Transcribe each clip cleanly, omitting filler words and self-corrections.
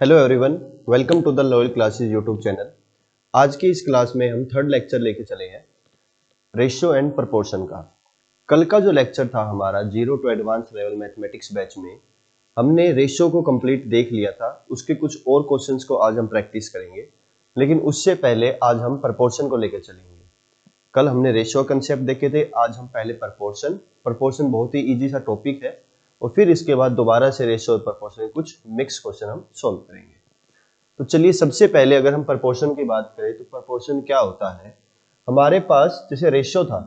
Hello everyone, welcome to the Loyal classes YouTube channel. आज की इस क्लास में हम थर्ड लेक्चर लेके चले हैं रेशियो एंड प्रोपोर्शन का। कल का जो लेक्चर था हमारा zero to advance level mathematics batch में हमने रेशियो को कंप्लीट देख लिया था। उसके कुछ और क्वेश्चंस को आज हम प्रैक्टिस करेंगे, लेकिन उससे पहले आज हम प्रोपोर्शन को लेकर चलेंगे। कल हमने रेशियो कंसेप्ट देखे थे, आज हम पहले प्रोपोर्शन बहुत ही इजी सा टॉपिक है और फिर इसके बाद दोबारा से रेशियो और प्रोपोर्शन के कुछ मिक्स क्वेश्चन हम सॉल्व करेंगे। तो चलिए, सबसे पहले अगर हम प्रोपोर्शन की बात करें तो प्रोपोर्शन क्या होता है। हमारे पास जैसे रेशियो था,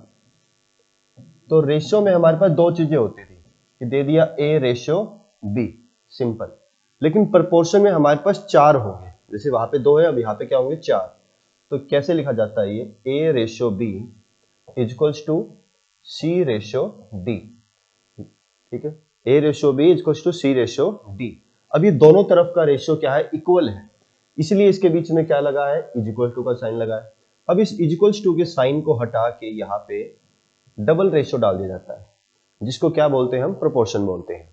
तो रेशियो में हमारे पास दो चीजें होती थी कि दे दिया ए रेशियो बी, सिंपल। लेकिन प्रोपोर्शन में हमारे पास चार होंगे, जैसे वहां पे दो है, अब यहाँ पे क्या होंगे, चार। तो कैसे लिखा जाता है ये, A ratio B equals to C ratio D. ठीक है, A ratio B equals to C ratio D. अब ये दोनों तरफ का रेशियो क्या है, इक्वल है, इसलिए इसके बीच में क्या लगा है, इज इक्वल टू का साइन लगा है। अब इस इज इक्वल्स टू के साइन को हटा के यहाँ पे डबल रेशियो डाल दिया जाता है, जिसको क्या बोलते हैं, हम प्रोपोर्शन बोलते हैं।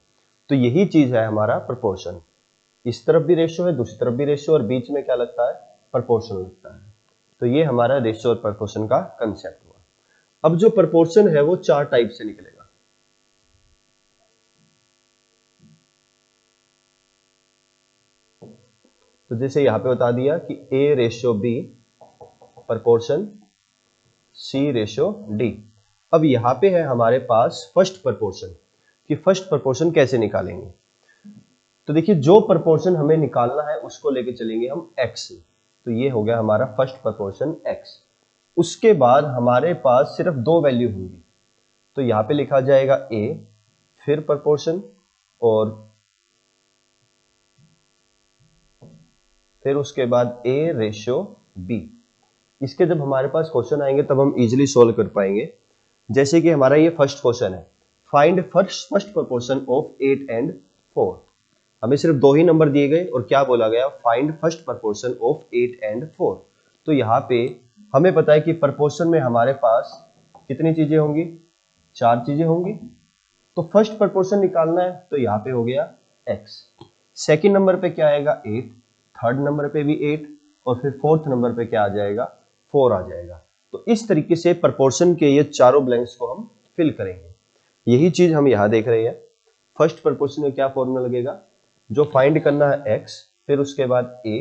तो यही चीज है हमारा प्रोपोर्शन। इस तरफ भी रेशियो है, दूसरी तरफ भी रेशियो, और बीच में क्या लगता है, प्रोपोर्शन लगता है। तो ये हमारा रेशियो और प्रोपोर्शन का कंसेप्ट हुआ। अब जो प्रोपोर्शन है वो चार टाइप से निकलेगा। तो जैसे यहां पे बता दिया कि A ratio B proportion C ratio D. अब यहां पे है हमारे पास फर्स्ट प्रोपोर्शन, कि फर्स्ट प्रोपोर्शन कैसे निकालेंगे। तो देखिए, जो प्रोपोर्शन हमें निकालना है उसको लेके चलेंगे हम x। तो ये हो गया हमारा फर्स्ट प्रोपोर्शन x। उसके बाद हमारे पास सिर्फ दो वैल्यू होंगी, तो यहां पे लिखा जाएगा a, फिर प्रोपोर्शन, और फिर उसके बाद a रेशियो b। इसके जब हमारे पास क्वेश्चन आएंगे तब हम इजीली सोल्व कर पाएंगे। जैसे कि हमारा ये फर्स्ट क्वेश्चन है, find first proportion of 8 and 4। हमें सिर्फ दो ही नंबर दिए गए और क्या बोला गया, find first proportion of 8 and 4। तो यहाँ पे हमें पता है कि प्रोपोर्शन में हमारे पास कितनी चीजें होंगी, चार चीजें होंगी। तो फर्स्ट प्रोपोर्शन निकालना है, तो यहाँ पे हो गया x। सेकंड नंबर पे क्या आएगा, 8। थर्ड नंबर पे भी 8, और फिर फोर्थ नंबर पे क्या आ जाएगा, 4 आ जाएगा। तो इस तरीके से प्रोपोर्शन के ये चारों ब्लैंक्स को हम फिल करेंगे। यही चीज हम यहां देख रहे हैं। फर्स्ट प्रोपोर्शन में क्या फॉर्मूला लगेगा, जो फाइंड करना है x, फिर उसके बाद a,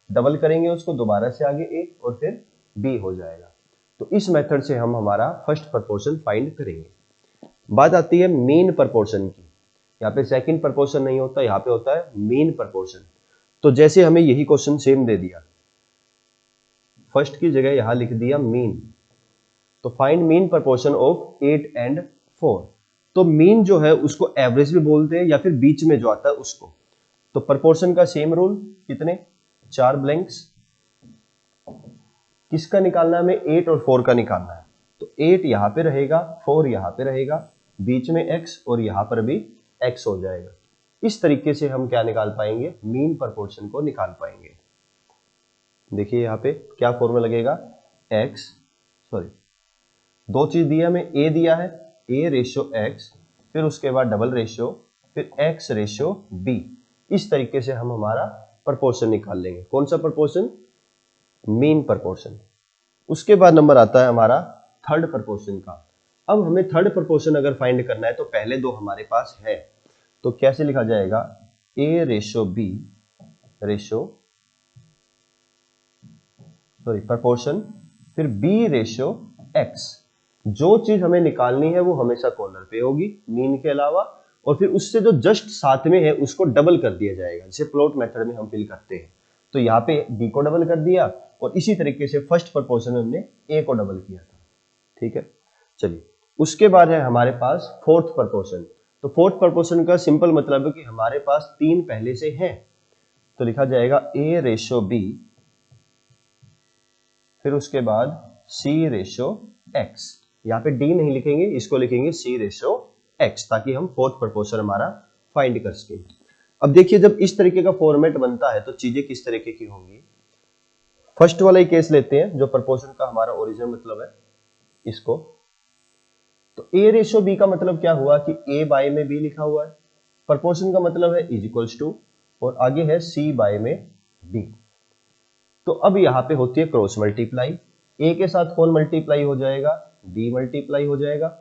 डबल करेंगे उसको, दोबारा से आगे a, और फिर b हो जाएगा। तो इस मेथड से हम हमारा फर्स्ट प्रोपोर्शन फाइंड करेंगे। बात आती है मीन प्रोपोर्शन की। यहाँ पे सेकंड प्रोपोर्शन नहीं होता, यहाँ पे होता है मीन प्रोपोर्शन। तो जैसे हमें यही क्वेश्चन सेम दे दिया, फर्स्ट की जगह यहां लिख दिया मीन। तो find mean proportion of 8 and 4। तो मीन जो है उसको एवरेज भी बोलते हैं, या फिर बीच में जो आता है उसको। तो प्रोपोर्शन का सेम रूल, कितने, चार ब्लैंक्स। किसका निकालना है हमें, 8 और 4 का निकालना है। तो 8 यहां पे रहेगा, 4 यहां पे रहेगा, बीच में x, और यहां पर भी x हो जाएगा। इस तरीके से हम क्या निकाल पाएंगे, मीन प्रोपोर्शन को निकाल पाएंगे। देखिए यहाँ पे क्या फॉर्मूला लगेगा, दो चीज दिया हमें, a दिया है, a रेशियो x, फिर उसके बाद डबल रेशियो, फिर x रेशियो b। इस तरीके से हम हमारा प्रोपोर्शन निकाल लेंगे। कौन सा प्रोपोर्शन, मीन प्रोपोर्शन। उसके बाद नंबर आता है हमारा थर्ड प्रोपोर्शन का। अब हमें थर्ड प्रोपोर्शन अगर फाइंड करना है तो पहले दो हमारे पास है, तो कैसे लिखा जाएगा, a ratio b ratio proportion, फिर b रेशियो x। जो चीज हमें निकालनी है वो हमेशा कॉर्नर पे होगी मीन के अलावा, और फिर उससे जो जस्ट साथ में है उसको डबल कर दिया जाएगा, जैसे प्लॉट मेथड में हम फिल करते हैं। तो यहाँ पे b को डबल कर दिया, और इसी तरीके से फर्स्ट प्रोपोर्शन में हमने a को डबल किया था। ठीक है, चलिए। उसके बाद है हमारे पास फोर्थ प्रोपोर्शन। तो फोर्थ प्रोपोर्शन का सिंपल मतलब है कि हमारे पास तीन पहले से हैं, तो लिखा जाएगा a रेशियो b, फिर उसके बाद c रेशियो x। यहाँ पे d नहीं लिखेंगे, इसको लिखेंगे c रेशियो x, ताकि हम फोर्थ प्रोपोर्शन हमारा फाइंड कर सके। अब देखिए, जब इस तरीके का फॉर्मेट बनता है तो चीजें किस तरीके की होंगी। फर्स्ट वाला ही केस लेते हैं, जो प्रोपोर्शन का हमारा ओरिजिनल मतलब है, इसको। तो a रेशियो b का मतलब क्या हुआ कि a बाय में b लिखा हुआ है। प्रोपोर्शन का मतलब है इज इक्वल्स टू और आगे है C बाय में D। तो अब यहाँ पे होती है क्रॉस मल्टीप्लाई, A के साथ कौन मल्टीप्लाई हो जाएगा, D मल्टीप्लाई हो जाएगा,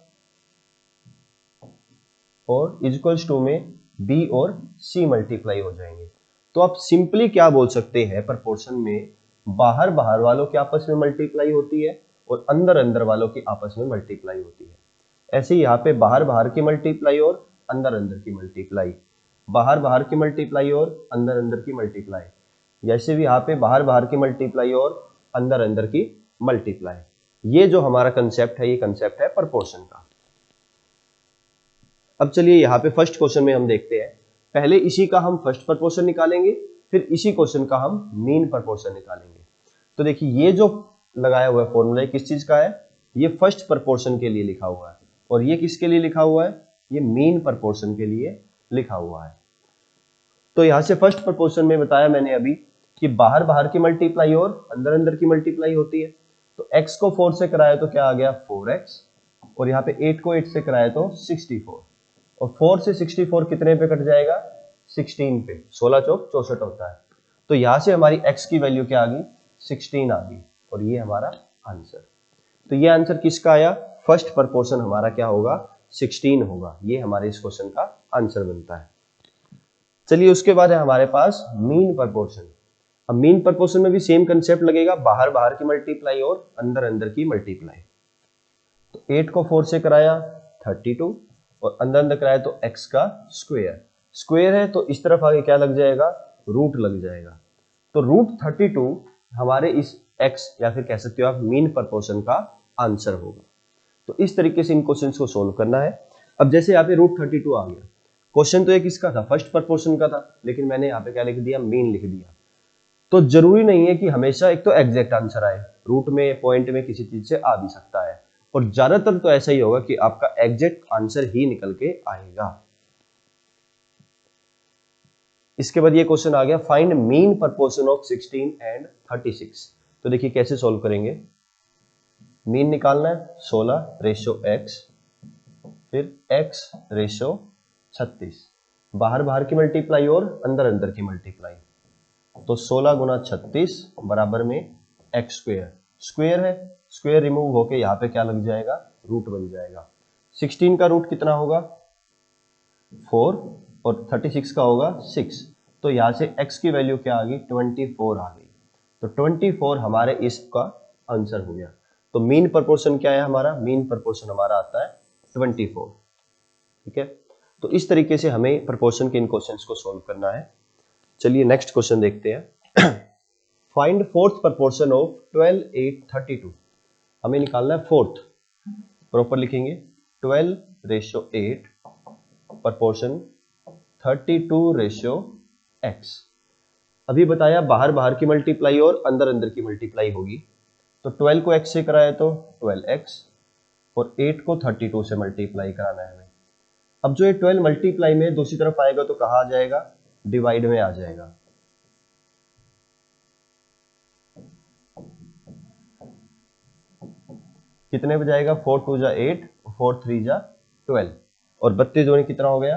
और इक्वल्स टू में B और C मल्टीप्लाई हो जाएंगे। तो आप सिंपली क्या बोल सकते हैं, प्रोपोर्शन में बाहर बाहर वालों की आपस में मल्टीप्लाई होती है और अंदर अंदर वालों की आपस में मल्टीप्लाई होती है। ऐसे ही यहाँ पे बाहर बाहर की मल्टीप्लाई और अंदर अंदर की मल्टीप्लाई, बाहर बाहर की मल्टीप्लाई और अंदर अंदर की मल्टीप्लाई, जैसे भी यहाँ पे बाहर बाहर की मल्टीप्लाई और अंदर अंदर की मल्टीप्लाई। ये जो हमारा कंसेप्ट है, ये कंसेप्ट है प्रोपोर्शन का। अब चलिए यहाँ पे फर्स्ट क्वेश्चन में हम देखते हैं, पहले इसी का हम फर्स्ट प्रोपोर्शन निकालेंगे, फिर इसी क्वेश्चन का हम मीन प्रोपोर्शन निकालेंगे। तो देखिए ये जो लगाया हुआ है फॉर्मूला किस चीज का है, ये फर्स्ट प्रोपोर्शन के लिए लिखा हुआ है, और ये किसके लिए लिखा हुआ है, ये मीन प्रोपोर्शन के लिए लिखा हुआ है। तो यहां से फर्स्ट प्रोपोर्शन में बताया मैंने अभी कि बाहर बाहर की मल्टीप्लाई और अंदर अंदर की मल्टीप्लाई होती है। तो x को 4 से कराया तो क्या आ गया 4x, और यहाँ पे 8 को 8 से कराया तो 64, और 4 से 64 कितने पे कट जाएगा, 16 पे, 16 चौक 64 होता है। तो यहां से हमारी x की वैल्यू क्या आ गई, 16 आ गई, और ये हमारा आंसर। तो ये आंसर किसका आया, फर्स्ट प्रोपोर्शन हमारा क्या होगा, 16 होगा। ये हमारे इस क्वेश्चन का आंसर बनता है। चलिए उसके बाद है हमारे पास मीन प्रोपोर्शन। अब मीन प्रोपोर्शन में भी सेम कंसेप्ट लगेगा, बाहर बाहर की मल्टीप्लाई और अंदर अंदर की मल्टीप्लाई। तो 8 को 4 से कराया 32, और अंदर अंदर कराया तो x का स्क्वायर, स्क्वायर है तो इस तरफ आगे क्या लग जाएगा, रूट लग जाएगा। तो रूट 32 हमारे इस x या फिर कह सकते हो आप मीन प्रोपोर्शन का आंसर होगा। तो इस तरीके से इन क्वेश्चंस को सोल्व करना है। अब जैसे यहाँ पे रूट 32 आ गया, क्वेश्चन तो ये किसका था, फर्स्ट प्रोपोर्शन का था, लेकिन मैंने यहाँ पे क्या लिख दिया, मीन लिख दिया। तो जरूरी नहीं है कि हमेशा एक तो एग्जैक्ट आंसर आए, रूट में पॉइंट में किसी चीज से आ भी सकता है, और ज्यादातर तो ऐसा ही होगा कि आपका एग्जैक्ट आंसर ही निकल के आएगा। इसके बाद ये क्वेश्चन आ गया, find mean proportion of 16 and 36। तो देखिए कैसे सोल्व करेंगे, मीन निकालना है 16 रेशो x, फिर x रेशो 36, बाहर बाहर की मल्टीप्लाई और अंदर अंदर की मल्टीप्लाई। तो 16 गुना 36 बराबर में x स्क्वायर, स्क्वायर है, स्क्वायर रिमूव होके यहाँ पे क्या लग जाएगा, रूट बन जाएगा। 16 का रूट कितना होगा 4, और 36 का होगा 6। तो यहाँ से x की वैल्यू क्या आ गई, 24 आ गई। तो 24 हमारे इसका आंसर हो गया। तो मीन प्रोपोर्शन क्या है हमारा, मीन प्रोपोर्शन हमारा आता है 24। ठीक है, तो इस तरीके से हमें प्रोपोर्शन के इन क्वेश्चंस को सोल्व करना है। चलिए नेक्स्ट क्वेश्चन देखते हैं। Find fourth proportion of 12, 8, 32। हमें निकालना है फोर्थ, प्रॉपर लिखेंगे 12 रेशो 8 प्रोपोर्शन 32 रेशो x। अभी बताया बाहर बाहर की मल्टीप्लाई और अंदर अंदर की मल्टीप्लाई होगी। तो 12 को x से कराया तो 12x, और 8 को 32 से मल्टीप्लाई कराना है हमें। अब जो ये 12 मल्टीप्लाई में दूसरी तरफ आएगा तो कहाँ आ जाएगा, डिवाइड में आ जाएगा। कितने पे जाएगा, 4 2 जा 8, 4 3 जा 12, और 32 दूनी कितना हो गया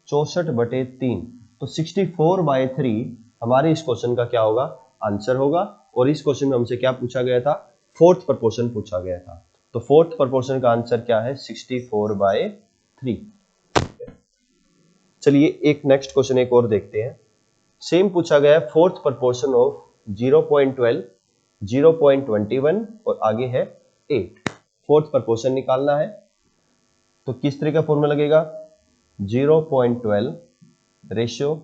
64/3। तो 64/3 हमारे इस क्वेश्चन का क्या होगा, आंसर होगा। और इस क्वेश्चन में हमसे क्या पूछा गया था, फोर्थ प्रोपोर्शन पूछा गया था। तो फोर्थ प्रोपोर्शन का आंसर क्या है, 64/3। चलिए एक नेक्स्ट क्वेश्चन एक और देखते हैं। सेम पूछा गया है, फोर्थ प्रोपोर्शन ऑफ 0.12, 0.21 और आगे है 8। फोर्थ प्रोपोर्शन निकालना है, तो किस तरह का फॉर्मूला लगेगा, 0.12 ratio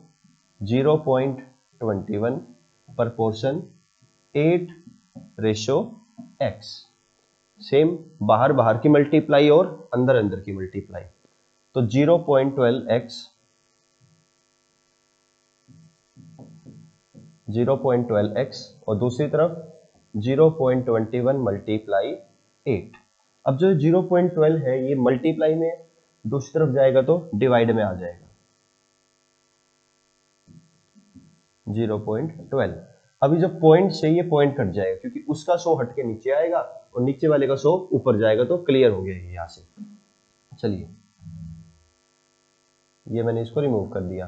0.21 proportion 8 ratio x। Same बाहर बाहर की मल्टीप्लाई और अंदर अंदर की मल्टीप्लाई। तो 0.12x 0.12x और दूसरी तरफ 0.21 मल्टीप्लाई 8। अब जो 0.12 है ये मल्टीप्लाई में दूसरी तरफ जाएगा तो डिवाइड में आ जाएगा 0.12। अभी जब पॉइंट से ये पॉइंट कट जाएगा, क्योंकि उसका 100 हट के नीचे आएगा और नीचे वाले का 100 ऊपर जाएगा, तो क्लियर हो गया यहां से। चलिए ये मैंने इसको रिमूव कर दिया।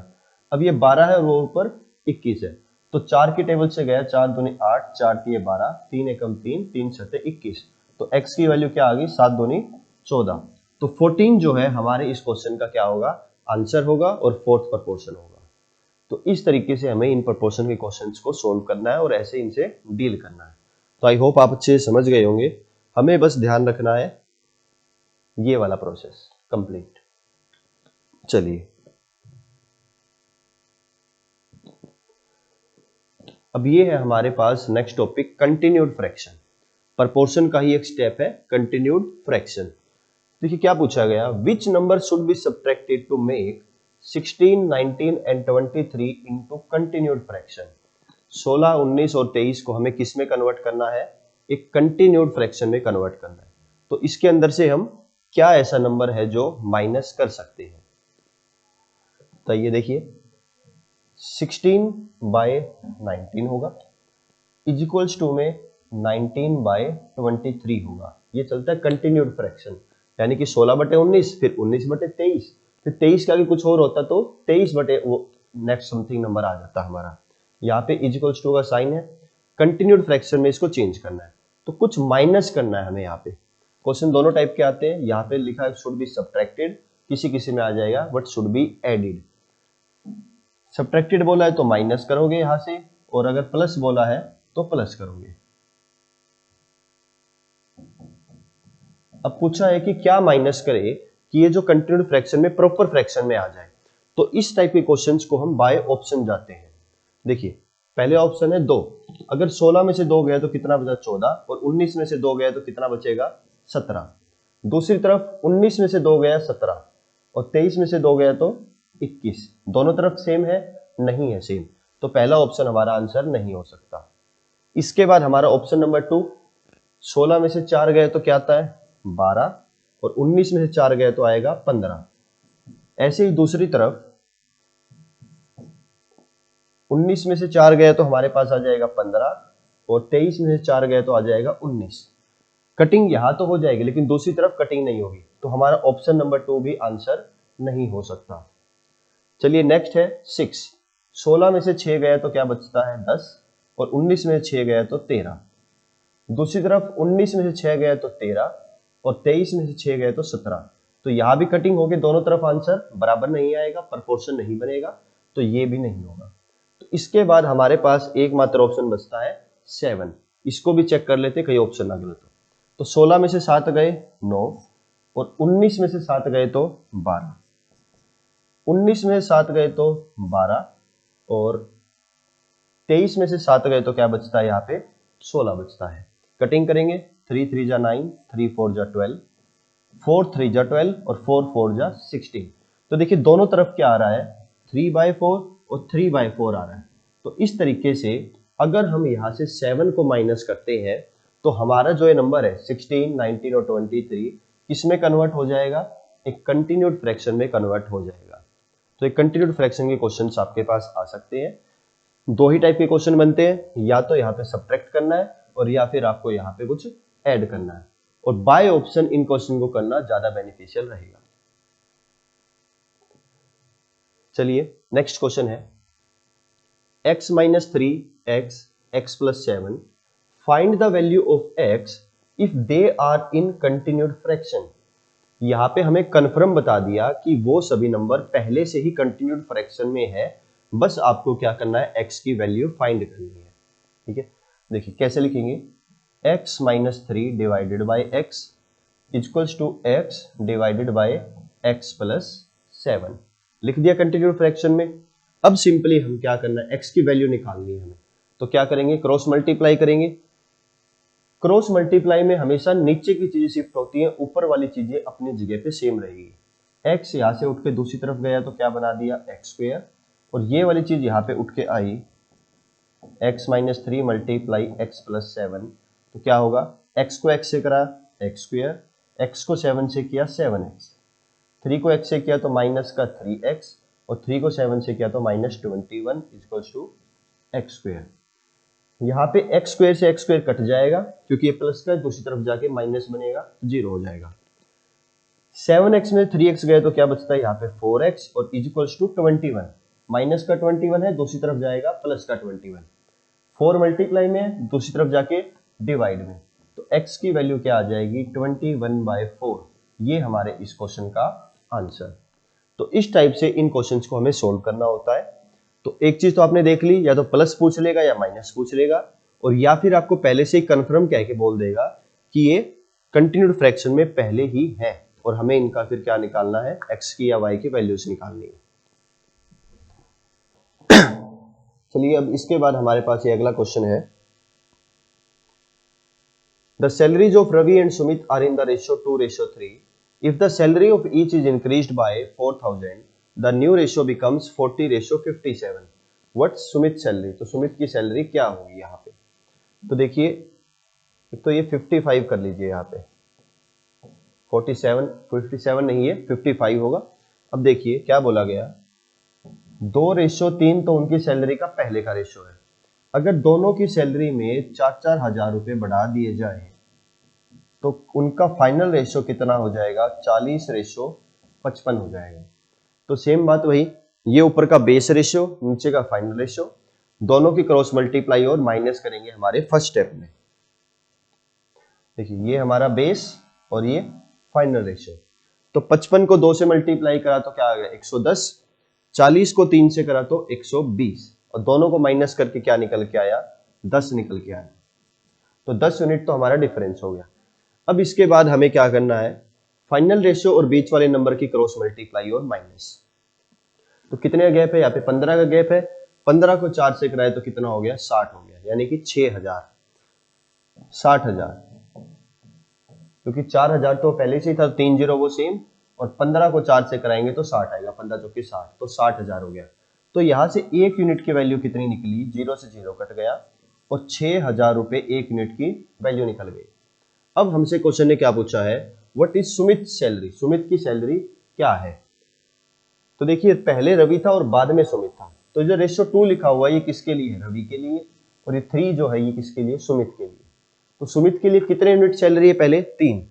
अब ये 12 है और वो ऊपर 21 है, तो 4 की टेबल से गया, 4 दूनी 8, 4 तिये 12, 3 एकम 3, 3 छठे 21, तो x की वैल्यू क्या आ गई, 7 दूनी 14। तो 14 जो है हमारे इस क्वेश्चन का क्या होगा, आंसर होगा और फोर्थ प्रपोर्शन होगा। तो इस तरीके से हमें इन प्रपोर्शन के क्वेश्चंस को सोल्व करना है और ऐसे इनसे डील करना है। तो आई होप आप अच्छे से समझ गए होंगे। हमें बस ध्यान रखना है ये वाला प्रोसेस कंप्लीट। चलिए अब ये है हमारे पास next topic, continued fraction. Proportion का ही एक स्टेप है कंटिन्यूड फ्रैक्शन। देखिए क्या पूछा गया, which number should be subtracted to make 16, 19 and 23 into continued fraction. 16, 19 और 23 को हमें किस में कन्वर्ट करना है, एक कंटिन्यूड फ्रैक्शन में कन्वर्ट करना है। तो इसके अंदर से हम क्या ऐसा नंबर है जो माइनस कर सकते हैं। तो ये देखिए 16 बाय 19 होगा इज इक्वल्स टू में 19 बाय 23 होगा। ये चलता है कंटिन्यूड फ्रैक्शन, यानी कि 16 बटे 19, फिर 19 बटे 23, फिर 23 का भी कुछ और होता तो 23 बटे वो नेक्स्ट समथिंग नंबर आ जाता हमारा। यहाँ पे इज इक्वल्स टू का साइन है, कंटिन्यूड फ्रैक्शन में इसको चेंज करना है, तो कुछ माइनस करना है हमें। यहाँ पे क्वेश्चन दोनों टाइप के आते हैं, यहाँ पे लिखा है शुड बी सब्ट्रैक्टेड, किसी किसी में आ जाएगा but should be added. Subtracted बोला है तो माइनस करोगे यहां से, और अगर प्लस बोला है तो प्लस करोगे। अब पूछा है कि क्या माइनस करे कि ये जो कंटिन्यूड फ्रैक्शन में प्रॉपर फ्रैक्शन में आ जाए। तो इस टाइप के क्वेश्चंस को हम बाय ऑप्शन जाते हैं। देखिए पहले ऑप्शन है 2, अगर 16 में से 2 गया तो कितना बचा, 14, और 19 में से 2 गया तो कितना बचेगा, 17। दूसरी तरफ 19 में से 2 गया 17 और 23 में से 2 गया तो 21। दोनों तरफ सेम है, नहीं है सेम, तो पहला ऑप्शन हमारा आंसर नहीं हो सकता। इसके बाद हमारा ऑप्शन नंबर 2, 16 में से 4 गए तो क्या आता है 12, और 19 में से 4 गए तो आएगा 15। ऐसे ही दूसरी तरफ 19 में से 4 गए तो हमारे पास आ जाएगा 15, और 23 में से 4 गए तो आ जाएगा 19। कटिंग यहां तो हो जाएगी लेकिन दूसरी तरफ कटिंग नहीं होगी, तो हमारा ऑप्शन नंबर 2 भी आंसर नहीं हो सकता। चलिए नेक्स्ट है 6, 16 में से 6 गया तो क्या बचता है 10, और 19 में से 6 गया तो 13। दूसरी तरफ 19 में से 6 गया तो 13, और 23 में से 6 गए तो 17। तो यहां भी कटिंग होगी, दोनों तरफ आंसर बराबर नहीं आएगा, प्रपोर्शन नहीं बनेगा, तो ये भी नहीं होगा। तो इसके बाद हमारे पास एकमात्र ऑप्शन बचता है 7। इसको भी चेक कर लेते कहीं ऑप्शन ना गलत हो। तो 16 में से 7 गए 9, और 19 में से 7 गए तो 12, 19 में से 7 गए तो 12, और 23 में से 7 गए तो क्या बचता है यहाँ पे 16 बचता है। कटिंग करेंगे, 3 3 जा 9, 3 4 जा 12, 4 3 जा 12, और 4 4 जा 16। तो देखिए दोनों तरफ क्या आ रहा है 3/4 और 3/4 आ रहा है। तो इस तरीके से अगर हम यहाँ से 7 को माइनस करते हैं तो हमारा जो ये नंबर है 16, 19 और 23 किसमें कन्वर्ट हो जाएगा, एक कंटिन्यूड फ्रैक्शन में कन्वर्ट हो जाएगा। तो एक कंटिन्यूड फ्रैक्शन के क्वेश्चंस आपके पास आ सकते हैं। दो ही टाइप के क्वेश्चन बनते हैं, या तो यहाँ पे सब्ट्रैक्ट करना है और या फिर आपको यहाँ पे कुछ ऐड करना है, और बाय ऑप्शन इन क्वेश्चन को करना ज्यादा बेनिफिशियल रहेगा। चलिए नेक्स्ट क्वेश्चन है x minus 3x x plus 7, find the value of x if they are in continued fraction. यहाँ पे हमें कंफर्म बता दिया कि वो सभी नंबर पहले से ही कंटिन्यूड फ्रैक्शन में है, बस आपको क्या करना है x की वैल्यू फाइंड करनी है। ठीक है, देखिए कैसे लिखेंगे, x minus 3 divided by x equals to x divided by x plus 7। लिख दिया कंटिन्यूड फ्रैक्शन में। अब सिंपली हम क्या करना है, x की वैल्यू निकालनी है हमें, तो क्या करेंगे, क्रॉस मल्टीप्लाई करेंगे। क्रॉस मल्टीप्लाई में हमेशा नीचे की चीजें शिफ्ट होती हैं, ऊपर वाली चीजें अपनी जगह पे सेम रहेगी। x यहां से उठ के दूसरी तरफ गया तो क्या बना दिया x स्क्वायर, और ये वाली चीज यहाँ पे उठ के आई x minus 3 multiply x plus 7, तो क्या होगा, x को x से करा x स्क्वायर, x को 7 से किया 7x, 3 को x से किया तो माइनस का 3x, और 3 को 7 से किया तो minus 21 equals to x square. यहाँ पे x स्क्वायर से x स्क्वायर कट जाएगा क्योंकि ये प्लस का है, दूसरी तरफ जाके माइनस बनेगा तो 0 हो जाएगा। 7x में 3x गए तो क्या बचता है यहाँ पे 4x, और इज इक्वल्स टू 21। माइनस का 21 है, दूसरी तरफ जाएगा प्लस का 21। 4 मल्टीप्लाई में, दूसरी तरफ जाके डिवाइड में, तो x की वैल्यू क्या आ जाएगी 21/4। ये हमारे इस क्वेश्चन का आंसर। तो इस टाइप से इन क्वेश्चंस को हमें सोल्व करना होता है। तो एक चीज तो आपने देख ली, या तो प्लस पूछ लेगा या माइनस पूछ लेगा, और या फिर आपको पहले से ही कंफर्म कह के बोल देगा कि ये कंटिन्यूड फ्रैक्शन में पहले ही है, और हमें इनका फिर क्या निकालना है, x की या y की वैल्यूज निकालनी है। चलिए अब इसके बाद हमारे पास ये अगला क्वेश्चन है। The salaries of Ravi and Sumit are in the ratio 2:3। If the salary of each is increased by 4000, the new ratio becomes 40:57। What's Sumit salary? तो सुमित की सैलरी क्या होगी यहाँ पे? तो देखिए, एक तो ये 55 कर लीजिए, यहाँ पे 57 नहीं है, 55 होगा। अब देखिए क्या बोला गया, 2:3 तो उनकी सैलरी का पहले का रेशो है। अगर दोनों की सैलरी में 4-4 हजार रुपए बढ़ा दिए जाए तो उनका फाइनल रेशो कितना हो जाएगा, 40:55 हो जाएगा। तो सेम बात वही, ये ऊपर का बेस रेशो, नीचे का फाइनल रेशो, दोनों की क्रॉस मल्टीप्लाई और माइनस करेंगे हमारे फर्स्ट स्टेप में। देखिए ये हमारा बेस और ये फाइनल रेशो। तो 55 को 2 से मल्टीप्लाई करा तो क्या आ गया 110, 40 को 3 से करा तो 120, और दोनों को माइनस करके क्या निकल के आया, 10 निकल के आया। तो 10 यूनिट तो हमारा डिफरेंस हो गया। अब इसके बाद हमें क्या करना है, फाइनल रेशियो और बीच वाले नंबर की क्रॉस मल्टीप्लाई और माइनस। तो कितने का गैप है, यहाँ पे 15 का गैप है। 15 को 4 से कराए तो कितना हो गया, 60 हो गया, यानी कि 6000, 60,000, क्योंकि 4000 तो पहले से ही था, 3 जीरो वो सेम, और 15 को 4 से कराएंगे तो 60 आएगा, 15 चौके 60, तो 60,000 हो गया। तो यहां से एक यूनिट की वैल्यू कितनी निकली, जीरो से जीरो कट गया, और 6000 रुपए एक यूनिट की वैल्यू निकल गई। अब हमसे क्वेश्चन ने क्या पूछा है, what is Sumit salary? Sumit की सैलरी क्या है? तो देखिए पहले रवि था और बाद में सुमित था, तो जो रेशियो 2 लिखा हुआ है ये किसके लिए है, रवि के लिए, और ये 3 जो है ये किसके लिए, सुमित के लिए। तो सुमित के लिए कितने यूनिट सैलरी है, पहले 3,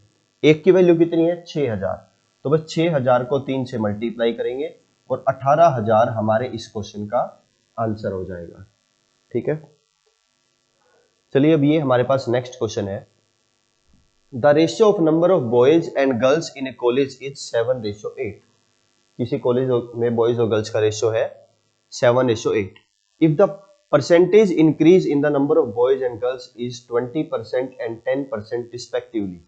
एक की वैल्यू कितनी है 6000, तो बस 6000 को 3 से मल्टीप्लाई करेंगे और 18,000 हमारे इस क्वेश्चन का आंसर हो जाएगा। ठीक है, चलिए अब ये हमारे पास नेक्स्ट क्वेश्चन है। The ratio of number of boys and girls in A college is 7:8। किसी कॉलेज में बॉयज और गर्ल्स का रेशियो है 7:8। If the percentage increase in the number of boys and girls is 20% and 10% respectively।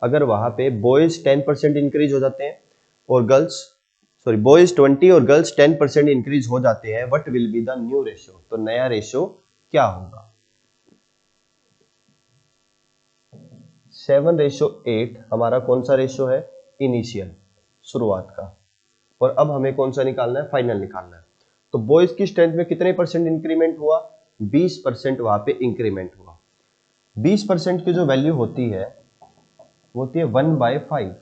अगर वहां पे boys 10% increase हो जाते हैं और गर्ल्स boys 20 और गर्ल्स 10% इंक्रीज हो जाते हैं, what will be the new ratio? तो नया रेशियो क्या होगा? 7:8 हमारा कौन सा रेशियो है, इनिशियल, शुरुआत का, और अब हमें कौन सा निकालना है, फाइनल निकालना है। तो बॉयज की स्ट्रेंथ में कितने परसेंट इंक्रीमेंट हुआ, 20% वहां पे इंक्रीमेंट हुआ। 20% की जो वैल्यू होती है वो होती है 1/5।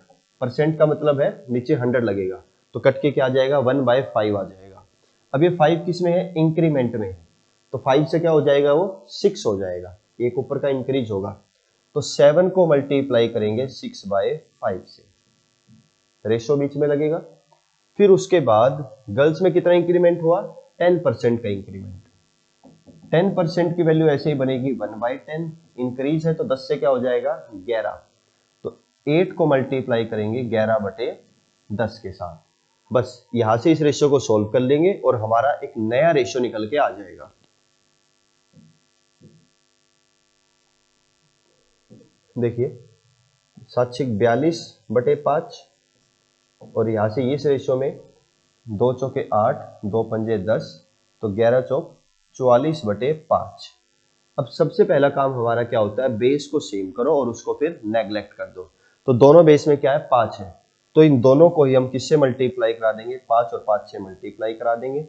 परसेंट का मतलब है नीचे 100 लगेगा, तो कट के क्या आ जाएगा, 1/5 आ जाएगा। अब ये 5 किस में है, इंक्रीमेंट में है, तो 5 से क्या हो जाएगा, वो 6 हो जाएगा, एक ऊपर का इंक्रीज होगा। तो 7 को मल्टीप्लाई करेंगे 6/5 से, रेशो बीच में लगेगा। फिर उसके बाद गर्ल्स में कितना इंक्रीमेंट हुआ, 10% का इंक्रीमेंट। 10% की वैल्यू ऐसे ही बनेगी 1/10, इंक्रीज है तो 10 से क्या हो जाएगा 11, तो 8 को मल्टीप्लाई करेंगे 11/10 के साथ। बस यहां से इस रेशियो को सोल्व कर लेंगे और हमारा एक नया रेशियो निकल के आ जाएगा। देखिए 7×42/5, और यहां से इस रेशियो में 2 चौके 8, 2 पंजे 10, तो 11 चौक 44/5। अब सबसे पहला काम हमारा क्या होता है, बेस को सेम करो और उसको फिर नेग्लेक्ट कर दो। तो दोनों बेस में क्या है, 5 है, तो इन दोनों को ही हम किससे मल्टीप्लाई करा देंगे, 5 और 5 से मल्टीप्लाई करा देंगे,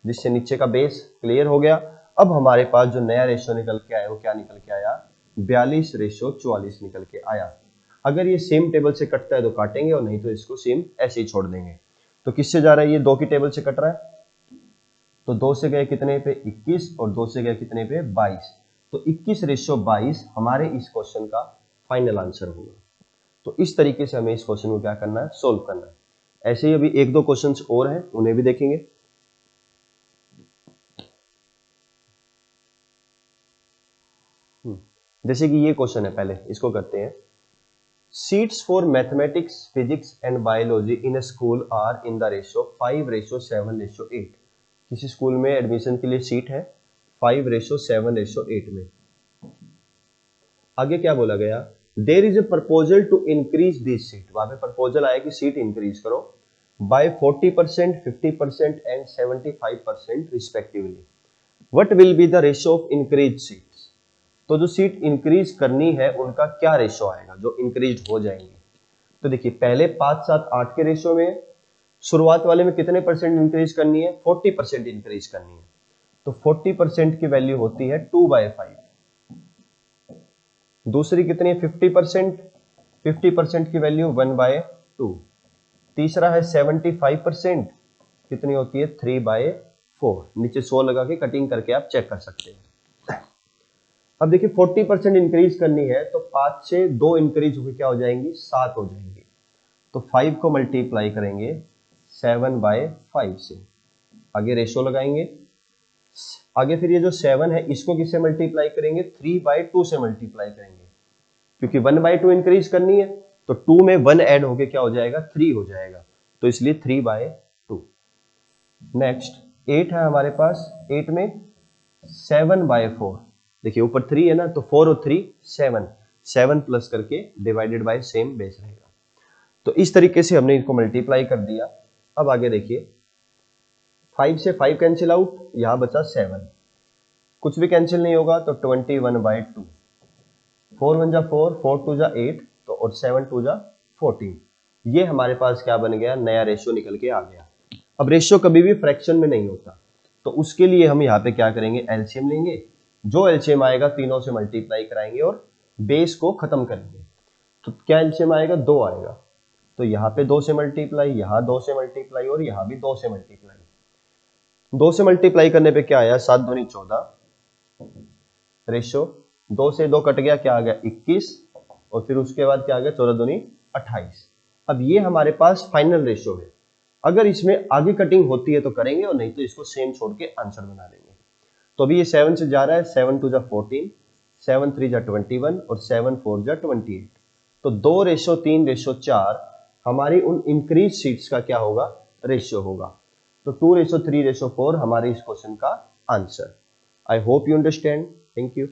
जिससे नीचे का बेस क्लियर हो गया। अब हमारे पास जो नया रेशियो निकल के आया वो क्या निकल के आया, 42:44 निकल के आया। अगर ये सेम टेबल से कटता है तो काटेंगे, और नहीं तो इसको सेम ऐसे ही छोड़ देंगे। तो किससे जा रहा है, ये 2 की टेबल से कट रहा है, तो 2 से गए कितने पे 21, और 2 से गए कितने पे 22, तो 21:22 हमारे इस क्वेश्चन का फाइनल आंसर होगा। तो इस तरीके से हमें इस क्वेश्चन को क्या करना है, सोल्व करना है। ऐसे ही अभी 1-2 क्वेश्चंस और हैं, उन्हें भी देखेंगे। जैसे कि ये क्वेश्चन है, पहले इसको करते हैं। Seats for mathematics, physics and biology in a school are in the ratio 5:7:8। किसी स्कूल में एडमिशन के लिए सीट है 5:7:8 में। आगे क्या बोला गया, there is a proposal to increase this seat. वहां पे प्रपोजल आया कि सीट इंक्रीज करो by 40%, 50% and 75% respectively. What will be the ratio of increase seats. तो जो सीट इंक्रीज करनी है उनका क्या रेशियो आएगा जो इंक्रीज हो जाएंगे। तो देखिए पहले 5, 7, 8 के रेशियो में शुरुआत वाले में कितने परसेंट इंक्रीज करनी है, 40% इंक्रीज करनी है। तो 40% की वैल्यू होती है 2/5। दूसरी कितनी है 50%, 50% की वैल्यू 1/2। तीसरा है 75%, कितनी होती है 3/4। नीचे 100 लगा के कटिंग करके आप चेक कर सकते हैं। अब देखिए 40% इंक्रीज करनी है तो 5 से 2 इंक्रीज होकर क्या हो जाएंगी, 7 हो जाएंगी। तो 5 को मल्टीप्लाई करेंगे 7/5 से, आगे रेशो लगाएंगे। आगे फिर ये जो 7 है इसको किससे मल्टीप्लाई करेंगे, 3/2 से मल्टीप्लाई करेंगे, क्योंकि 1/2 इंक्रीज करनी है तो 2 में 1 ऐड होके क्या हो जाएगा, 3 हो जाएगा, तो इसलिए 3/2। नेक्स्ट 8 है हमारे पास, 8 में 7/4। देखिए ऊपर 3 है ना, तो 4 और 3 7, 7 प्लस करके डिवाइडेड बाय सेम बेस रहेगा। तो इस तरीके से हमने इसको मल्टीप्लाई कर दिया। अब आगे देखिए 5 से 5 कैंसिल आउट, यहां बचा 7, कुछ भी कैंसिल नहीं होगा तो 21/2। 4 1 जा 4, 4 2 जा 8, तो और 7 2 जा 14। ये हमारे पास क्या बन गया, नया रेशियो निकल के आ गया। अब रेशियो कभी भी फ्रैक्शन में नहीं होता, तो उसके लिए हम यहाँ पे क्या करेंगे, एलसीएम लेंगे। जो एलसीएम आएगा तीनों से मल्टीप्लाई कराएंगे और बेस को खत्म करेंगे। तो क्या एलसीएम आएगा, 2 आएगा। तो यहाँ पे 2 से मल्टीप्लाई, यहाँ 2 से मल्टीप्लाई और यहाँ भी 2 से मल्टीप्लाई। 2 से मल्टीप्लाई करने पे क्या आया, 7 दूनी 14 रेशियो, 2 से 2 कट गया, क्या आ गया 21, और फिर उसके बाद क्या आ गया 14 दूनी 28। अब ये हमारे पास फाइनल रेशियो है। अगर इसमें आगे कटिंग होती है तो करेंगे और नहीं तो इसको सेम छोड़ के आंसर बना देंगे। तो अभी ये 7 से जा रहा है, 7 2 जा 14, 7 3 जा 21 और 7 4 जा 28। तो 2:3:4 हमारी उन इंक्रीज सीट्स का क्या होगा, रेशियो होगा। तो 2:3:4 हमारे इस क्वेश्चन का answer. I hope you understand. Thank you.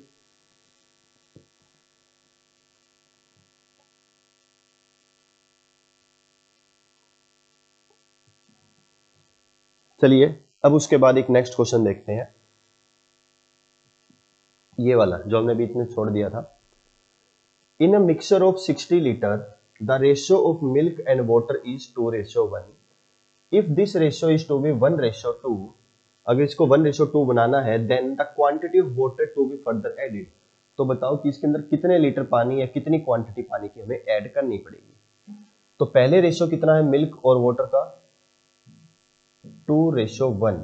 चलिए अब उसके बाद एक नेक्स्ट क्वेश्चन देखते हैं, ये वाला जो हमने बीच में छोड़ दिया था। In a mixture of 60 litre the ratio of milk and water is 2:1। If this ratio is to be 1:2, अगर इसको 1:2 बनाना है, then the quantity of water to be further added. तो बताओ कि इसके अंदर कितने लीटर पानी या कितनी क्वांटिटी पानी की हमें ऐड करनी पड़ेगी। तो पहले रेशियो कितना है मिल्क और वाटर का, 2:1,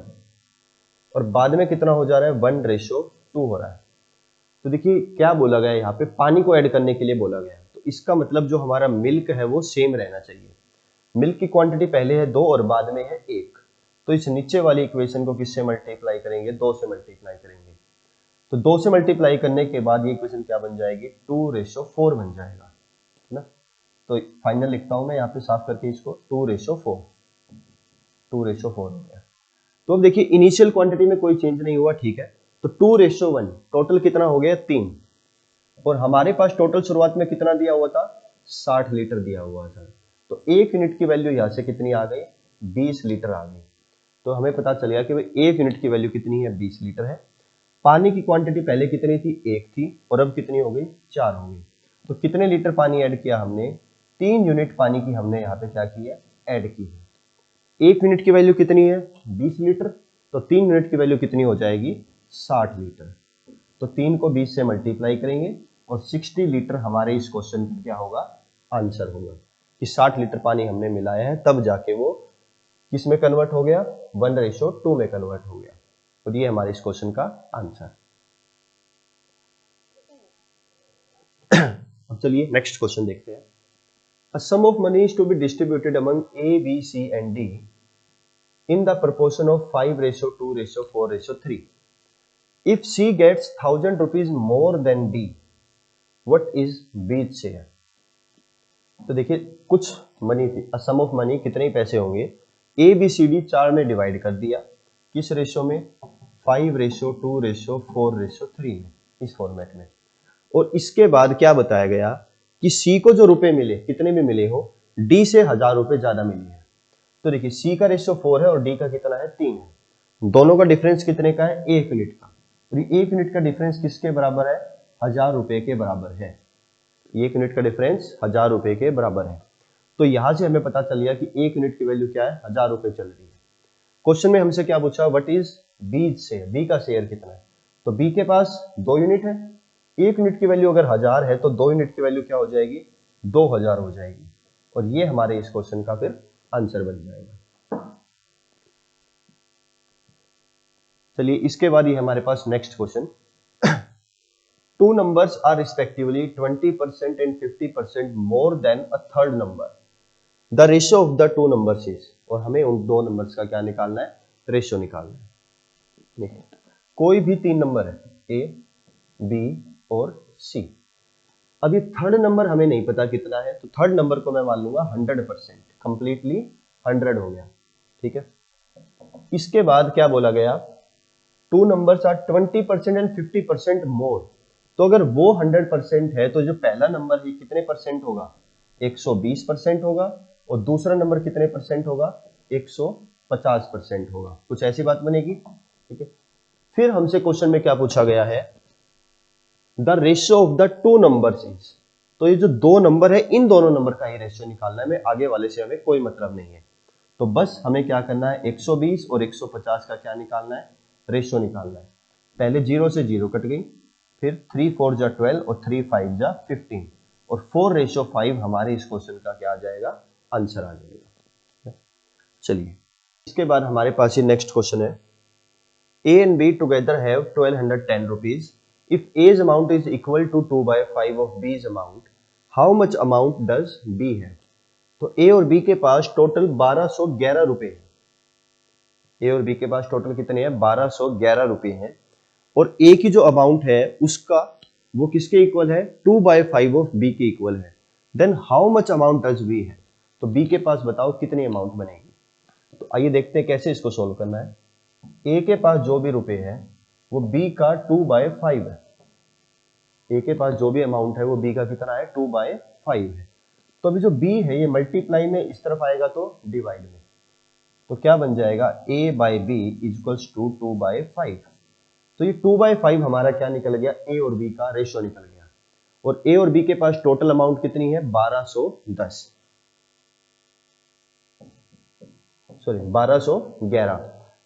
और बाद में कितना हो जा रहा है, 1:2 हो रहा है। तो देखिए क्या बोला गया है, यहाँ पे पानी को ऐड करने के लिए बोला गया है। तो इसका मतलब जो हमारा मिल्क है वो सेम रहना चाहिए। मिल्क की क्वांटिटी पहले है 2 और बाद में है 1। तो इस नीचे वाली इक्वेशन को किससे मल्टीप्लाई करेंगे, 2 से मल्टीप्लाई करेंगे। तो 2 से मल्टीप्लाई करने के बाद ये इक्वेशन क्या बन जाएगी, 2:4 बन जाएगा, है ना। तो फाइनल लिखता हूं मैं यहाँ पे साफ करके इसको, 2:4, 2:4 हो गया। तो अब देखिए इनिशियल क्वांटिटी में कोई चेंज नहीं हुआ, ठीक है। तो 2:1, टोटल कितना हो गया 3, और हमारे पास टोटल शुरुआत में कितना दिया हुआ था, 60 लीटर दिया हुआ था। तो 1 यूनिट की वैल्यू यहां से कितनी आ गई, 20 लीटर आ गई। तो हमें पता चल गया कि भाई 1 यूनिट की वैल्यू कितनी है, 20 लीटर है। पानी की क्वांटिटी पहले कितनी थी, 1 थी, और अब कितनी हो गई, 4 हो गई। तो कितने लीटर पानी ऐड किया हमने, 3 यूनिट पानी की हमने यहाँ पे क्या की है, ऐड की है। 1 यूनिट की वैल्यू कितनी है, 20 लीटर, तो 3 यूनिट की वैल्यू कितनी हो जाएगी, 60 लीटर। तो 3 को 20 से मल्टीप्लाई करेंगे और 60 लीटर हमारे इस क्वेश्चन का क्या होगा, आंसर होगा। कि 60 लीटर पानी हमने मिलाया है तब जाके वो किस में कन्वर्ट हो गया, 1:2 में कन्वर्ट हो गया। और ये हमारे इस क्वेश्चन का आंसर। अब चलिए नेक्स्ट क्वेश्चन देखते हैं। A sum of money is to be distributed among A, B, C and D in the proportion of 5:2:4:3. If C gets 1000 rupees more than D, what is B's share. तो देखिए कुछ money थी, सम of money, कितने पैसे होंगे, A B C D 4 में divide कर दिया, किस रेशो में, 5:2:4:3 में, इस फॉर्मेट में। और इसके बाद क्या बताया गया कि सी को जो रुपए मिले, कितने भी मिले हो, डी से 1000 रुपए ज्यादा मिले हैं। तो देखिए सी का रेशियो 4 है और डी का कितना है, 3 है। दोनों का डिफरेंस कितने का है, 1 यूनिट का। और 1 यूनिट का डिफरेंस किसके बराबर है, 1000 रुपए के बराबर है। 1 यूनिट का डिफरेंस 1000 रुपए के बराबर है। तो यहां से हमें पता चल गया कि 1 यूनिट की वैल्यू क्या है, 1000 रुपए चल रही है। क्वेश्चन में हमसे क्या पूछा, what is B's share, B का शेयर कितना है। तो बी के पास 2 यूनिट है, 1 यूनिट की वैल्यू अगर 1000 है तो 2 यूनिट की वैल्यू क्या हो जाएगी, 2000 हो जाएगी। और ये हमारे इस क्वेश्चन का फिर आंसर बन जाएगा। चलिए इसके बाद ये हमारे पास next question, two numbers are respectively 20% and 50% more than a third number, the ratio of the two numbers is. और हमें उन दो नंबर्स का क्या निकालना है, रेशियो निकालना है। देखिए कोई भी 3 नंबर है, ए बी और सी। अब ये थर्ड नंबर हमें नहीं पता कितना है, तो थर्ड नंबर को मैं मान लूंगा 100%, कंप्लीटली 100 हो गया, ठीक है। इसके बाद क्या बोला गया, टू नंबर्स आर 20% एंड 50% मोर। तो अगर वो 100% है तो जो पहला नंबर है कितने परसेंट होगा, 120% होगा। और दूसरा नंबर कितने परसेंट होगा, 150% होगा। कुछ ऐसी बात बनेगी, ठीक है। फिर हमसे क्वेश्चन में क्या पूछा गया है, the ratio of the two numbers is. तो ये जो दो नंबर है, इन दोनों नंबर का ही रेशियो निकालना है, हमें आगे वाले से हमें कोई मतलब नहीं है। तो बस हमें क्या करना है, 120 और 150 का क्या निकालना है, रेशियो निकालना है। पहले 0 से 0 कट गई, फिर 3 4 जा 12 और 3 5 जा 15 और 4:5 हमारे इस क्वेश्चन का क्या आ जाएगा, आंसर आ जाएगा। चलिए इसके बाद हमारे पास ये नेक्स्ट क्वेश्चन है, A and B together have 1210 rupees. If A's amount is equal to 2/5 of B's amount, how much amount does B have? तो A और B के पास टोटल 1211 रुपए है। A और B के पास टोटल कितने हैं, 1211 रुपए हैं। और A की जो अमाउंट है उसका, वो किसके इक्वल है, 2/5 ऑफ B के इक्वल है। Then how much amount does B है, तो B के पास बताओ कितनी अमाउंट बनेगी। तो आइए देखते हैं कैसे इसको सोल्व करना है। ए के पास जो भी रुपए है वो बी का 2/5 है। ए के पास जो भी अमाउंट है वो बी का कितना है, 2/5 है। तो अभी जो बी है ये मल्टीप्लाई में इस तरफ आएगा तो डिवाइड में, तो क्या बन जाएगा, a by B equals to 2/5। तो ये 2/5 हमारा क्या निकल गया, ए और बी का रेशियो निकल गया। और ए और बी के पास टोटल अमाउंट कितनी है, 1210, सॉरी 1211।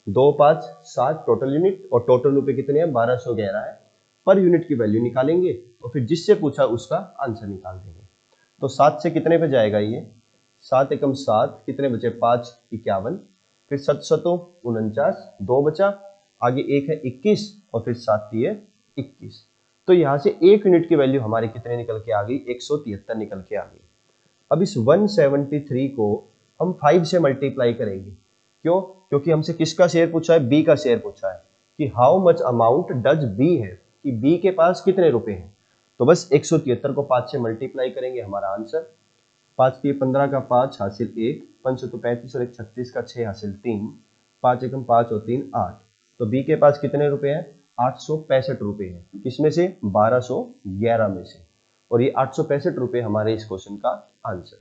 2 5 7 टोटल यूनिट और टोटल रुपए कितने हैं, 1211 है। पर यूनिट की वैल्यू निकालेंगे और फिर जिससे पूछा उसका आंसर निकाल देंगे। तो 7 से कितने पे जाएगा ये, 7 एकम 7, कितने बचे, 5 51, फिर 7 सतो 49, 2 बचा, आगे 1 है 21 और फिर 7 दिए 21। तो यहां से 1 यूनिट की वैल्यू हमारी कितने निकल के आ गई, 173 निकल के आ गई। अब इस 173 को हम 5 से मल्टीप्लाई करेंगे, क्यों, क्योंकि हमसे किसका शेयर पूछा है, बी का शेयर पूछा है कि how much amount does B है, कि बी के पास कितने रुपए हैं। तो बस 173 को 5 से मल्टीप्लाई करेंगे, हमारा आंसर 5 की 15 का 5 हासिल 1, 5 तो 35 और 1 36 का 6 हासिल 3, 5 एकम 5 और 3 8। तो बी के पास कितने रुपए हैं, 865 रुपए हैं। किसमें से, 1211 में से। और ये 865 रुपए हमारे इस क्वेश्चन का आंसर।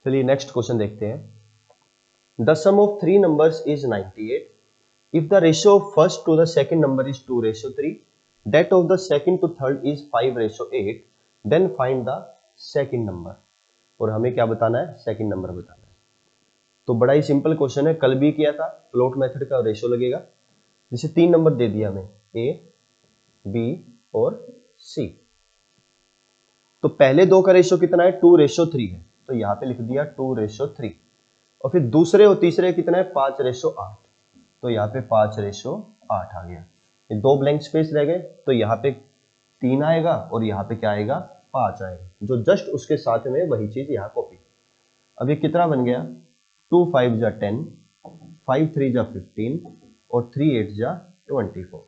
चलिए नेक्स्ट क्वेश्चन देखते हैं। The sum of 3 numbers is 98। If the ratio of first to the second number is 2:3, that of the second to third is 5:8, then find the second number। और हमें क्या बताना है, second number बताना है। तो बड़ा ही सिंपल क्वेश्चन है, कल भी किया था, प्लॉट मेथड का रेशियो लगेगा। जैसे 3 नंबर दे दिया हमें, ए बी और सी। तो पहले दो का रेशियो कितना है, 2:3 है, तो यहां पे लिख दिया 2:3। और फिर दूसरे और तीसरे कितना है, 5:8, तो यहाँ पे 5:8 आ गया। ये 2 ब्लैंक स्पेस रह गए, तो यहाँ पे 3 आएगा और यहाँ पे क्या आएगा, 5 आएगा। जो जस्ट उसके साथ में वही चीज यहाँ कॉपी। अब ये कितना बन गया, 2 5 जा 10, 5 3 जा 15, और 3 8 जा 24।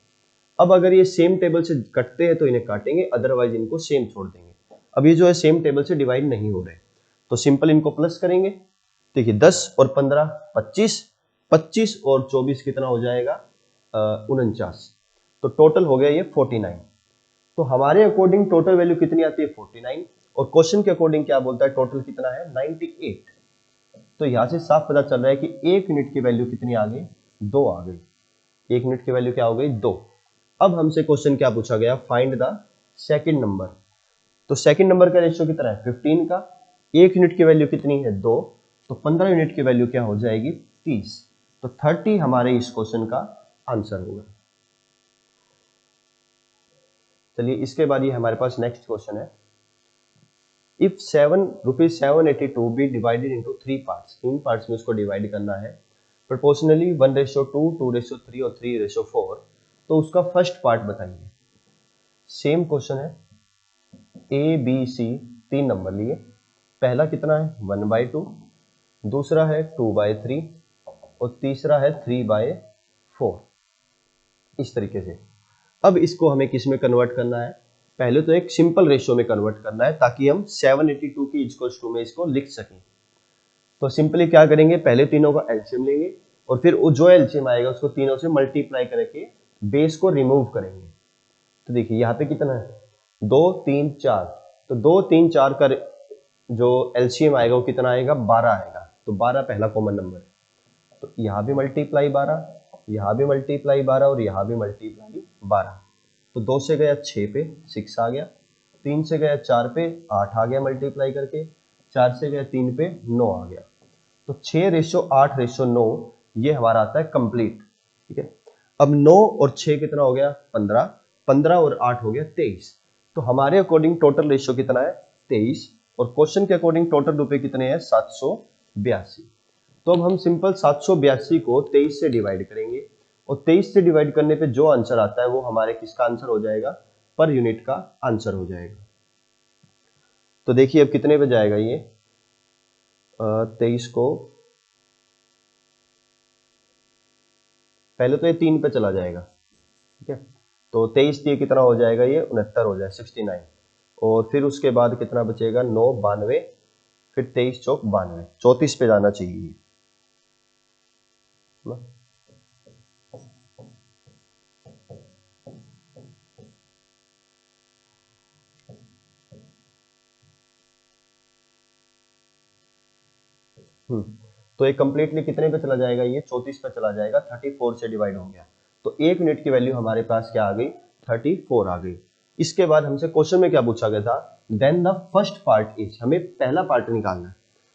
अब अगर ये सेम टेबल से कटते हैं तो इन्हें काटेंगे, अदरवाइज इनको सेम छोड़ देंगे। अब ये जो है सेम टेबल से डिवाइड नहीं हो रहे, तो सिंपल इनको प्लस करेंगे। देखिए 10 और 15 25, 25 और 24 कितना हो जाएगा 49, तो टोटल हो गया ये 49। तो हमारे अकॉर्डिंग टोटल वैल्यू कितनी आती है 49, और क्वेश्चन के अकॉर्डिंग क्या बोलता है टोटल कितना है 98। तो यहां से साफ पता चल रहा है कि 1 यूनिट की वैल्यू कितनी आ गई 2 आ गई। 1 यूनिट की वैल्यू क्या हो गई 2। अब हमसे क्वेश्चन क्या पूछा गया, फाइंड द सेकंड नंबर। तो सेकंड नंबर का रेशियो कितना है 15 का, 1 यूनिट की वैल्यू कितनी है 2, तो 15 यूनिट की वैल्यू क्या हो जाएगी 30। तो 30 हमारे इस क्वेश्चन का आंसर होगा। चलिए इसके बाद ये हमारे पास नेक्स्ट क्वेश्चन है, if ₹782 be divided into 3 parts, 3 parts में उसको डिवाइड करना है प्रोपोर्शनली 1:2, 2:3 और 3:4, तो उसका फर्स्ट पार्ट बताइए। सेम क्वेश्चन है, ए बी सी 3 नंबर लिए, पहला कितना है 1/2, दूसरा है 2/3 और तीसरा है 3/4, इस तरीके से। अब इसको हमें किस में कन्वर्ट करना है, पहले तो एक सिंपल रेशियो में कन्वर्ट करना है ताकि हम 782 की इक्वल्स टू में इसको लिख सकें। तो सिंपली क्या करेंगे, पहले तीनों का एलसीएम लेंगे और फिर वो जो एलसीएम आएगा उसको तीनों से मल्टीप्लाई करके बेस को रिमूव करेंगे। तो देखिए यहाँ पे कितना है 2 3 4, तो 2 3 4 का जो एलसीएम आएगा वो कितना आएगा 12 आएगा। तो 12 पहला कॉमन नंबर है, तो यहाँ भी मल्टीप्लाई 12, यहाँ भी मल्टीप्लाई 12 और यहाँ भी मल्टीप्लाई 12। तो 2 से गया 6 पे 6 आ गया, 3 से गया 4 पे 8 आ गया मल्टीप्लाई करके, 4 से गया 3 पे 9 आ गया। तो 6:8:9 ये हमारा आता है कंप्लीट। ठीक है, अब 9 और 6 कितना हो गया 15, 15 और 8 हो गया 23। तो हमारे अकॉर्डिंग टोटल रेशियो कितना है 23, और क्वेश्चन के अकॉर्डिंग टोटल रुपए कितने हैं 782। तो अब हम सिंपल 782 को 23 से डिवाइड करेंगे, और 23 से डिवाइड करने पे जो आंसर आता है वो हमारे किसका आंसर हो जाएगा, पर यूनिट का आंसर हो जाएगा। तो देखिए अब कितने पे जाएगा ये 23 को, पहले तो ये 3 पे चला जाएगा। ठीक है, तो 23 दिए कितना हो जाएगा ये 69 हो जाएगा 69, और फिर उसके बाद कितना बचेगा 9 92, फिर 23 चौक 92, 34 पे जाना चाहिए। तो ये कंप्लीटली कितने पे चला जाएगा, ये 34 पे चला जाएगा, 34 से डिवाइड हो गया। तो 1 यूनिट की वैल्यू हमारे पास क्या आ गई 34 आ गई। इसके बाद हमसे क्वेश्चन में क्या पूछा गया था, then the first part is, हमें पहला पार्ट निकालना है।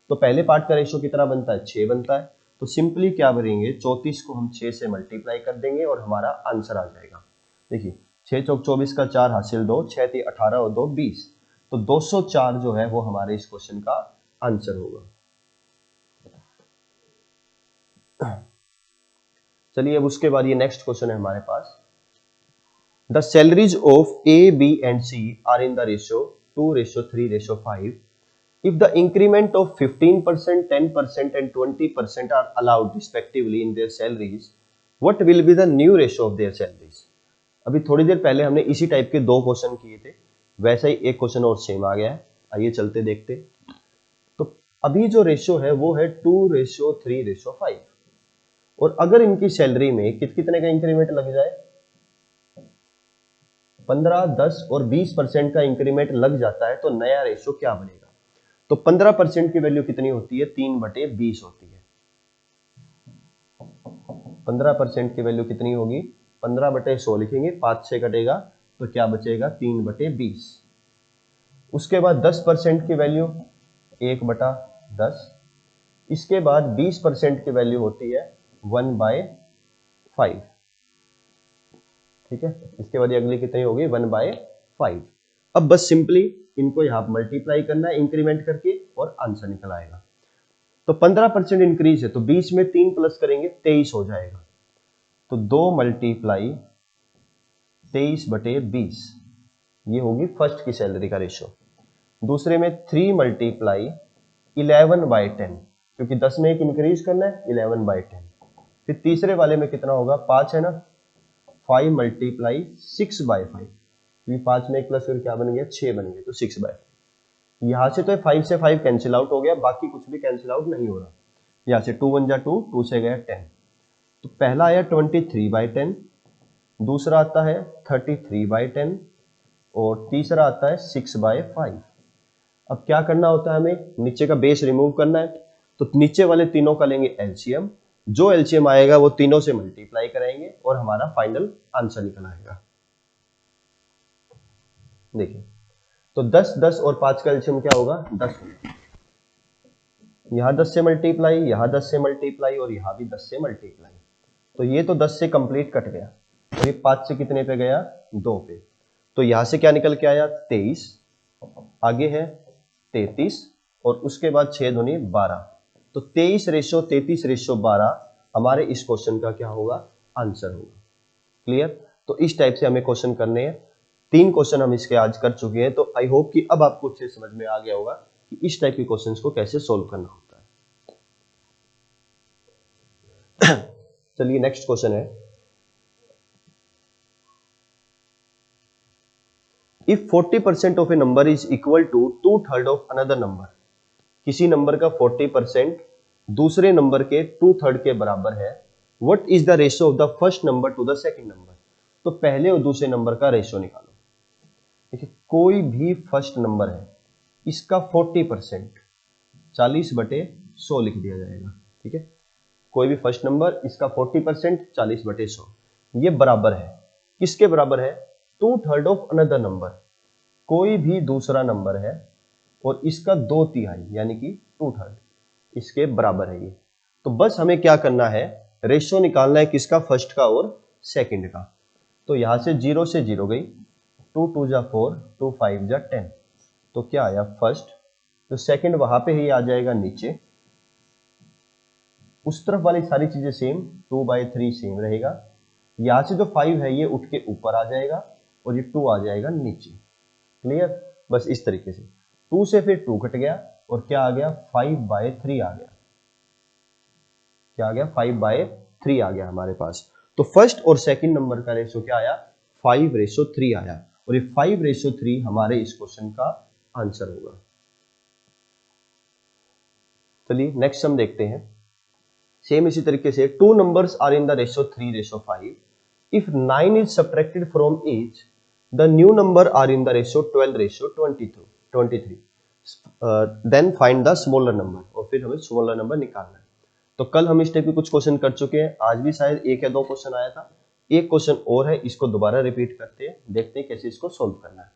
तो पहले पार्ट का रेशियो कितना बनता है 6 बनता है। तो सिंपली क्या करेंगे 34 को हम 6 से मल्टीप्लाई कर देंगे और हमारा आंसर आ जाएगा। देखिए 6 चौक 24 का 4 हासिल 2, 6 3 18 और 2 20, तो 204 जो है वो हमारे इस क्वेश्चन का आंसर होगा। चलिए अब उसके बाद ये नेक्स्ट क्वेश्चन है हमारे पास, the salaries of A B and C are in the ratio 2:3:5। if the increment of 15%, 10% and 20% are allowed respectively in their salaries, what will be the new ratio of their salaries। अभी थोड़ी देर पहले हमने इसी type के 2 question किए थे, वैसा ही एक क्वेश्चन और सेम आ गया है। आइए चलते देखते। तो अभी जो रेशियो है वो है 2:3:5, और अगर इनकी सैलरी में कितने का इंक्रीमेंट लग जाए 15, 10 और 20% का इंक्रीमेंट लग जाता है, तो नया रेशियो क्या बनेगा। तो 15% की वैल्यू कितनी होती है 3/20 होती है। 15% की वैल्यू कितनी होगी 15/100 लिखेंगे, 5 से कटेगा तो क्या बचेगा 3/20। उसके बाद 10% की वैल्यू 1/10। इसके बाद 20% की वैल्यू होती है 1/5। ठीक है, इसके बाद अगली कितनी होगी 1/5। अब बस सिंपली इनको यहां मल्टीप्लाई करना है इंक्रीमेंट करके और आंसर निकल आएगा। तो 15% इंक्रीज है तो 20 में 3 प्लस करेंगे 23 हो जाएगा। तो 2 × 23/20 ये होगी फर्स्ट की सैलरी का रेशियो। दूसरे में 3 × 11/10, क्योंकि 10 में एक इंक्रीज करना है 11/10। फिर तीसरे वाले में कितना होगा, 5 है ना, 5 मल्टीप्लाई 6/5, क्योंकि 5 में एक प्लस फिर क्या बन गया, 6 बन गए, तो 6/5। यहाँ से तो 5 से 5 कैंसिल आउट हो गया, बाकी कुछ भी कैंसिल आउट नहीं हो रहा। यहाँ से 2 1 जा 2, 2 से गया 10, तो पहला आया 23/10, दूसरा आता है 33/10 और तीसरा आता है 6/5। अब क्या करना होता है, हमें नीचे का बेस रिमूव करना है, तो नीचे वाले तीनों का लेंगे एलसीएम, जो एलसीएम आएगा वो तीनों से मल्टीप्लाई कराएंगे और हमारा फाइनल आंसर निकल आएगा। देखिए, तो 10 10 और 5 का एलसीएम क्या होगा, 10 होगा। यहां 10 से मल्टीप्लाई, यहां 10 से मल्टीप्लाई और यहां भी 10 से मल्टीप्लाई, तो ये तो 10 से कंप्लीट कट गया, और ये 5 से कितने पे गया, 2 पे, तो यहां से क्या निकल के आया, 23, आगे है 33 और उसके बाद 6 दूनी 12, तो 23:33:12 हमारे इस क्वेश्चन का क्या होगा, आंसर होगा। क्लियर। तो इस टाइप से हमें क्वेश्चन करने हैं। 3 क्वेश्चन हम इसके आज कर चुके हैं, तो आई होप कि अब आपको अच्छे समझ में आ गया होगा कि इस टाइप के क्वेश्चंस को कैसे सोल्व करना होता है। चलिए नेक्स्ट क्वेश्चन है, if 40% of a number is equal to 2/3 of another number, किसी नंबर का 40% दूसरे नंबर के 2/3 के बराबर है, what is the ratio of the first number to the second number. तो पहले और दूसरे नंबर का रेशियो निकालो। देखिए, कोई भी फर्स्ट नंबर है, इसका 40% 40/100 लिख दिया जाएगा। ठीक है, कोई भी फर्स्ट नंबर, इसका 40% 40/100, ये बराबर है, किसके बराबर है, 2/3 ऑफ अनदर नंबर, कोई भी दूसरा नंबर है और इसका 2/3 यानी कि 2/3 इसके बराबर है ये। तो बस हमें क्या करना है, रेशियो निकालना है, किसका, फर्स्ट का और सेकंड का। तो यहां से 0 से 0 गई, 2 2 जा 4, 2 5 जा 10, तो क्या आया फर्स्ट, तो सेकंड वहां पे ही आ जाएगा नीचे, उस तरफ वाली सारी चीजें सेम, 2/3 सेम रहेगा, यहां से जो 5 है ये उठ के ऊपर आ जाएगा और ये 2 आ जाएगा नीचे। क्लियर, बस इस तरीके से 2 से फिर 2 कट गया और क्या आ गया, 5/3 आ गया, क्या आ गया, 5/3 आ गया हमारे पास। तो फर्स्ट और सेकंड नंबर का रेशियो क्या आया, 5:3 आया, और ये 5:3 हमारे इस क्वेश्चन का आंसर होगा। चलिए नेक्स्ट हम देखते हैं, सेम इसी तरीके से 2 numbers are in the ratio 3:5, if 9 is subtracted from each, the new number are in the ratio 12:23, then find the smaller number, और फिर हमें स्मॉलर नंबर निकालना है। तो कल हम इस टाइप के कुछ क्वेश्चन कर चुके हैं, आज भी शायद 1 या 2 क्वेश्चन आया था, एक क्वेश्चन और है, इसको दोबारा रिपीट करते हैं, देखते हैं कैसे इसको सोल्व करना है।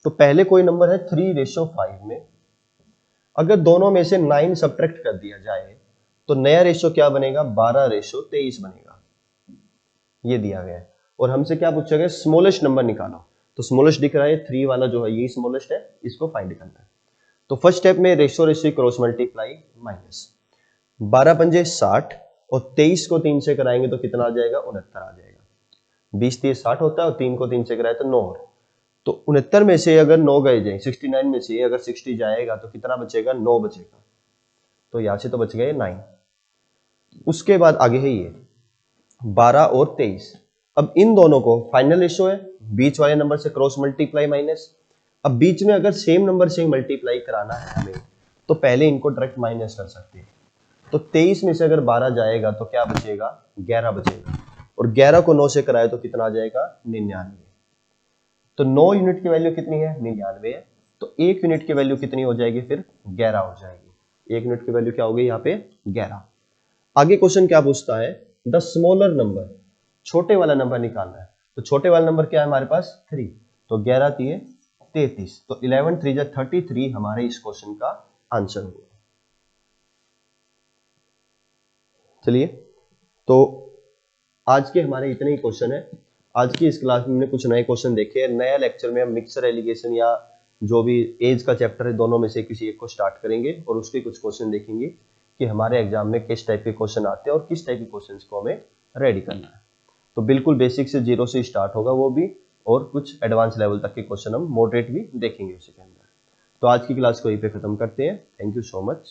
तो पहले कोई नंबर है 3:5 में, अगर दोनों में से 9 सब्ट्रैक्ट कर दिया जाए तो नया रेशियो क्या बनेगा, 12:23 बनेगा, ये दिया गया है। और हमसे क्या पूछा गया, स्मॉलेस्ट नंबर निकालो, तो स्मॉलेस्ट दिख रहा है 3 वाला जो है यही स्मॉलेस्ट है, इसको फाइंड करना है। तो फर्स्ट स्टेप में रेशियो क्रॉस मल्टीप्लाई माइनस 12 पंजे 60 और 23 को 3 से कराएंगे तो कितना आ जाएगा, 69 आ जाएगा। 20 3 60 होता है और 3 को 3 से कराए तो 9, तो 69 में से अगर 9 गए जाए, 69 में से अगर 60 जाएगा तो कितना बचेगा, 9 बचेगा, तो यहां से तो बच गए 9। उसके बाद आगे है ये 12 और 23, अब इन दोनों को फाइनल रेशियो है, बीच वाले नंबर से क्रॉस मल्टीप्लाई माइनस। अब बीच में अगर सेम नंबर से मल्टीप्लाई कराना है हमें, तो पहले इनको डायरेक्ट माइनस कर सकते हैं। तो 23 में से अगर 12 जाएगा तो क्या बचेगा, 11 बचेगा, और 11 को 9 से कराए तो कितना आ जाएगा, 99। तो 9 यूनिट की वैल्यू कितनी है, 99 है, तो 1 यूनिट की वैल्यू कितनी हो जाएगी, फिर 11 हो जाएगी। 1 यूनिट की वैल्यू क्या होगी यहाँ पे, 11। आगे क्वेश्चन क्या पूछता है, द स्मॉलर नंबर, छोटे वाला नंबर निकालना है। तो छोटे वाला नंबर क्या है हमारे पास, 3, तो 11 3 33, तो 11 3 33 हमारे इस क्वेश्चन का आंसर होगा। चलिए, तो आज के हमारे इतने ही क्वेश्चन है। आज की इस क्लास में हमने कुछ नए क्वेश्चन देखे। नया लेक्चर में हम मिक्सर एलिगेशन या जो भी एज का चैप्टर है दोनों में से किसी एक को स्टार्ट करेंगे और उसके कुछ क्वेश्चन देखेंगे कि हमारे एग्जाम में किस टाइप के क्वेश्चन आते हैं और किस टाइप के क्वेश्चंस को हमें रेडी करना है। तो बिल्कुल बेसिक से 0 से स्टार्ट होगा वो भी, और कुछ एडवांस लेवल तक के क्वेश्चन हम मॉडरेट भी देखेंगे उसी के अंदर। तो आज की क्लास को यहीं पे खत्म करते हैं। Thank you so much.